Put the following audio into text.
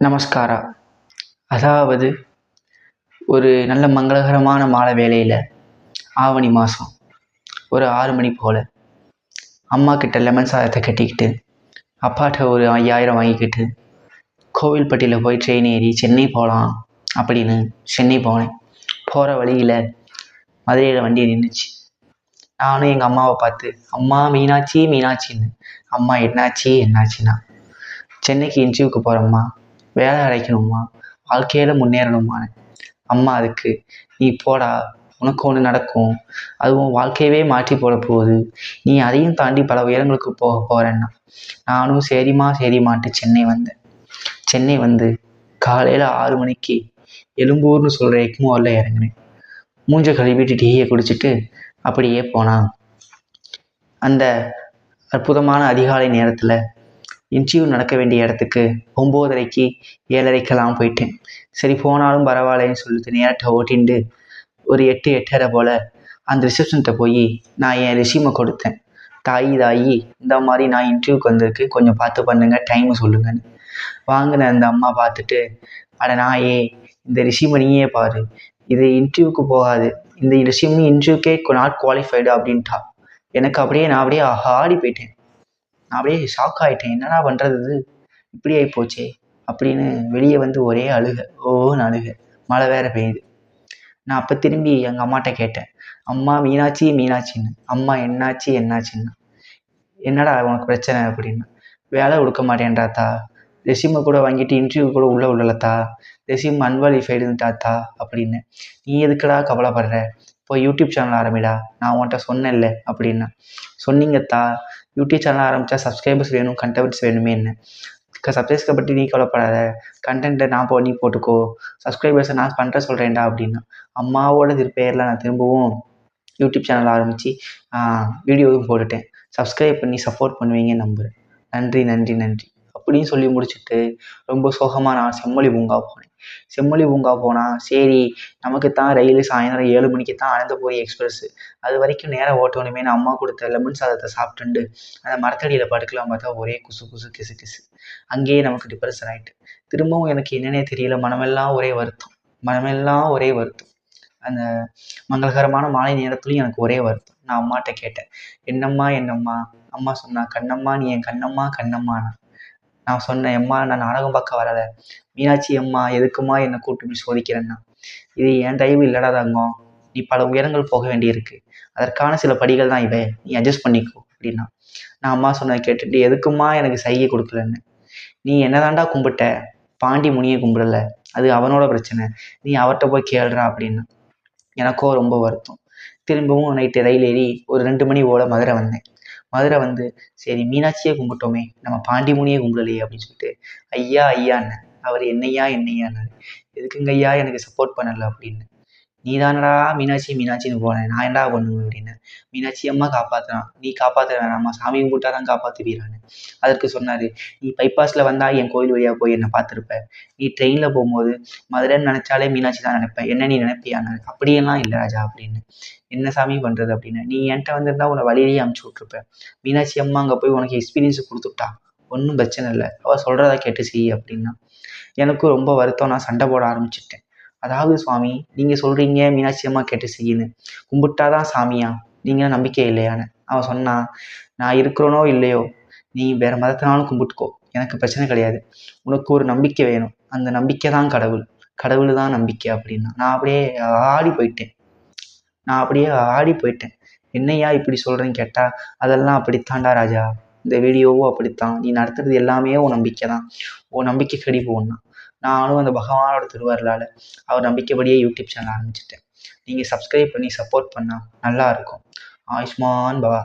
நமஸ்காரா. அதாவது ஒரு நல்ல மங்களகரமான மாலை வேளையில் ஆவணி மாதம் ஒரு 6 மணி போல் அம்மா கிட்ட லெமன் சாதத்தை கட்டிக்கிட்டு அப்பாட்ட ஒரு 5000 வாங்கிக்கிட்டு கோவில்பட்டியில் போய் ட்ரெயின் ஏறி சென்னை போகலாம் அப்படின்னு சென்னை போனேன். போகிற வழியில் மதுரையில் வண்டி நின்றுச்சு. நானும் எங்கள் அம்மாவை பார்த்து, அம்மா மீனாட்சி மீனாட்சின்னு. அம்மா என்னாச்சு என்னாச்சுன்னா, சென்னைக்கு இன்டர்வியூக்கு போகிறோம்மா, வேலை கிடைக்கணுமா, வாழ்க்கையில் முன்னேறணுமான்னு. அம்மா அதுக்கு, நீ போடா, உனக்கு ஒன்று நடக்கும், அதுவும் வாழ்க்கையவே மாற்றி போட போகுது, நீ அதையும் தாண்டி பல உயரங்களுக்கு போக போகிறேன்னா. நானும் சரிம்மா சரிம்மான்ட்டு சென்னை வந்தேன். சென்னை வந்து காலையில் 6 மணிக்கு எழும்பூர்னு சொல்கிற எக்மோரில் இறங்கினேன். மூஞ்ச கழுவிட்டு டீயை குடிச்சிட்டு அப்படியே போனான். அந்த அற்புதமான அதிகாலை நேரத்தில் இன்டர்வியூ நடக்க வேண்டிய இடத்துக்கு 9:30க்கு 7:30க்கெல்லாம் போயிட்டேன். சரி போனாலும் பரவாயில்லன்னு சொல்லிட்டு நேரத்தை ஓட்டிண்டு ஒரு 8:30 போல் அந்த ரிசப்ஷன்கிட்ட போய் நான் என் ரெஸ்யூமை கொடுத்தேன். தாயி இந்த மாதிரி நான் இன்டர்வியூக்கு வந்திருக்கு, கொஞ்சம் பார்த்து பண்ணுங்கள், டைமு சொல்லுங்கன்னு. வாங்கின அந்த அம்மா பார்த்துட்டு, அட நாயே, இந்த ரெஸ்யூமை நீயே பாரு, இது இன்டர்வியூக்கு போகாது, இந்த ரெஸ்யூம் இன்டர்வியூக்கே நாட் குவாலிஃபைடு அப்படின்ட்டா. எனக்கு நான் அப்படியே ஆடி போயிட்டேன். நான் அப்படியே ஷாக் ஆகிட்டேன். என்னடா பண்ணுறது, இது இப்படி ஆகிப்போச்சே அப்படின்னு வெளியே வந்து ஒரே ஓன்னு அழுக. மழை வேறு பெய்யுது. நான் அப்போ திரும்பி எங்கள் அம்மாட்ட கேட்டேன், அம்மா மீனாட்சி மீனாட்சின்னு. அம்மா என்னாச்சு என்னாச்சுன்னா, என்னடா உனக்கு பிரச்சனை அப்படின்னா, வேலை கொடுக்க மாட்டேன்டாத்தா, ரெஸ்யூமை கூட வாங்கிட்டு இன்டர்வியூ கூட உள்ளே விடலத்தா, ரெஸ்யூம் அன்வாலிஃபைடுன்ட்டாத்தா அப்படின்னு. நீ எதுக்குடா கவலைப்படுற, இப்போ யூடியூப் சேனல் ஆரம்பிடா, நான் உன்கிட்ட சொன்னேன்ல அப்படின்னா. சொன்னீங்கத்தா, யூடியூப் சேனல் ஆரம்பித்தா சப்ஸ்கிரைபர்ஸ் வேணும், கண்டென்ட்ஸ் வேணுமே என்ன. சப்ஸ்கிரைபரை பற்றி நீ கவலைப்படாத, கண்டென்ட்டை நீ போட்டுக்கோ, சப்ஸ்கிரைபர்ஸை நான் பண்ணுற சொல்கிறேன்டா அப்படின்னா. அம்மாவோட திருப்பெயரில் நான் திரும்பவும் யூடியூப் சேனல் ஆரம்பித்து வீடியோவும் போட்டுட்டேன். சப்ஸ்கிரைப் பண்ணி சப்போர்ட் பண்ணுவீங்கன்னு நம்புகிறேன். நன்றி நன்றி நன்றி அப்படின்னு சொல்லி முடிச்சுட்டு ரொம்ப சோகமாக நான் செம்மொழி பூங்கா போனேன். செம்மொழி பூங்கா போனால் சரி, நமக்கு தான் ரயில் சாயந்தரம் 7 மணிக்கு தான் அனந்தபுரி எக்ஸ்பிரஸ்ஸு, அது வரைக்கும் நேரம் ஓட்டணுமே. நான் அம்மா கொடுத்த லெமன் சாதத்தை சாப்பிட்டுண்டு அந்த மரத்தடியில் படுக்கலாம் பார்த்தா ஒரே குசு குசு கிசு கிசு. அங்கேயே நமக்கு டிப்ரெஷன் ஆகிட்டு திரும்பவும் எனக்கு என்னன்னே தெரியல, மனமெல்லாம் ஒரே வருத்தம். அந்த மங்களகரமான மாலை நேரத்துலையும் எனக்கு ஒரே வருத்தம். நான் அம்மாட்ட கேட்டேன், என்னம்மா. அம்மா சொன்னா, கண்ணம்மா நீ என் கண்ணம்மா. நான் சொன்னேன், அம்மா நான் நாடகம் பார்க்க வரலை, மீனாட்சி அம்மா எதுக்குமா என்னை கூப்பிட்டு இப்படி சோதிக்கிறேன்னா. இது என் தயவு இல்லடா தங்கம், நீ பல உயரங்கள் போக வேண்டியிருக்கு, அதற்கான சில படிகள் தான் இவை, நீ அட்ஜஸ்ட் பண்ணிக்கோ அப்படின்னா. நான் அம்மா சொன்னதை கேட்டுட்டு, எதுக்குமா எனக்கு சைகை கொடுக்கலன்னு. நீ என்னதாண்டா கும்பிட்ட, பாண்டி முனியை கும்பிடல, அது அவனோட பிரச்சனை, நீ அவர்கிட்ட போய் கேளுறா அப்படின்னா. எனக்கோ ரொம்ப வருத்தம். திரும்பவும் நைட்டு ரயில் ஏறி ஒரு 2 மணி போல் மதுரை வந்தேன். மதுரை வந்து சரி மீனாட்சியே கும்பிட்டோமே, நம்ம பாண்டி முனியே கும்பிடலையே அப்படின்னு சொல்லிட்டு ஐயான்னு அவர் என்னையான்னாரு. எதுக்குங்க ஐயா எனக்கு சப்போர்ட் பண்ணலை அப்படின்னு. நீ தானடா மீனாட்சின்னு போனேன், நான் என்னடா பண்ணுவேன் அப்படின்னு. மீனாட்சி அம்மா காப்பாற்றுறான், நீ காப்பாற்ற வேணாமா, சாமி கும்பிட்டா தான் காப்பாற்றுவீரான்னு. அதற்கு சொன்னார், நீ பைபாஸில் வந்தால் என் கோயில் வழியாக போய் என்னை பார்த்துருப்ப, நீ ட்ரெயினில் போகும்போது மதுரைன்னு நினச்சாலே மீனாட்சி தான் நினைப்பேன், என்ன நீ நினைப்பியான்னு. அப்படியெல்லாம் இல்லை ராஜா அப்படின்னு. என்ன சாமி பண்ணுறது அப்படின்னு. நீ என்கிட்ட வந்திருந்தா உன்னை வழியிலேயே அமுச்சு விட்ருப்பேன். மீனாட்சி அம்மா அங்கே போய் உனக்கு எக்ஸ்பீரியன்ஸ் கொடுத்துட்டா, ஒன்றும் பிரச்சனை இல்லை, அவள் சொல்கிறத கேட்டு செய் அப்படின்னா. எனக்கும் ரொம்ப வருத்தம். நான் சண்டை போட ஆரம்பிச்சிட்டேன். அதாவது சுவாமி, நீங்கள் சொல்கிறீங்க மீனாட்சி அம்மா கேட்டு செய்யுன்னு, கும்பிட்டாதான் சாமியா, நீங்கள் நம்பிக்கை இல்லையான்னு. அவன் சொன்னான், நான் இருக்கிறோனோ இல்லையோ, நீ வேறு மதத்தினாலும் கும்பிட்டுக்கோ, எனக்கு பிரச்சனை கிடையாது, உனக்கு ஒரு நம்பிக்கை வேணும், அந்த நம்பிக்கை தான் கடவுள் தான் நம்பிக்கை அப்படின்னா. நான் அப்படியே ஆடி போயிட்டேன். என்னையா இப்படி சொல்கிறேன்னு கேட்டால், அதெல்லாம் அப்படித்தான்டா ராஜா, இந்த வீடியோவும் அப்படித்தான், நீ நடத்துறது எல்லாமே உன் நம்பிக்கை தான், உன் நம்பிக்கை கடி போடணும். நானும் அந்த பகவானோட திருவருளால் அவர் நம்பிக்கைப்படியே யூடியூப் சேனல் ஆரம்பிச்சிட்டேன். நீங்கள் சப்ஸ்கிரைப் பண்ணி சப்போர்ட் பண்ணால் நல்லாயிருக்கும். ஆயுஷ்மான் பவா.